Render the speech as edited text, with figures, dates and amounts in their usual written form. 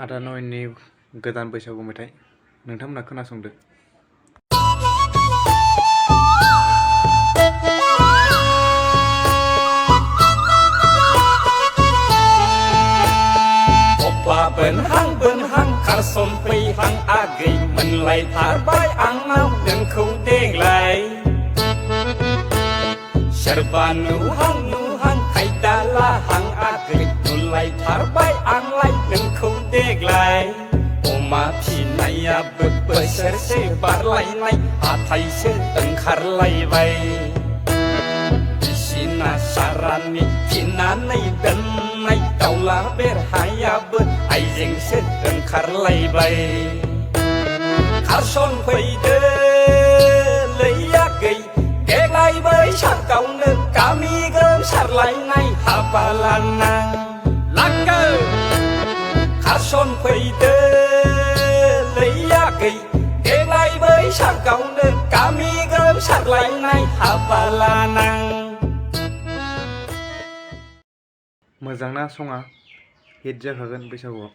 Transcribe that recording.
आदा नयननि गोदान बैसागु मेथाइ नोंथांमोना खोनासंदो। बोनहां खारसन फैहां आगै मोनलायथारबाय आंनाव नोंखौ देग्लाय सोरबा नुहां खायदा लाहां आगै नुलायथारबाय आंलाय नोंखौ देग्लाय अमा फिनायाबो बोसोरसे बारलायनाय हाथायसो ओंखारलायबाय बिसिना सारानि फिनानै दोननाय दाउला बेरहायाबो आइजेंसो ओंखारलायबाय खारसन फैदोलै आगै देग्लाय बैसागावनो गामि गोमसारलायनाय हाबा लानां लांगौ खारसन फैदोलै आगै देग्लाय बैसागावनो गामि गोमसारलायनाय हाबा लानां। मोजांना सङा हिट जाखागोन बैसागुआव।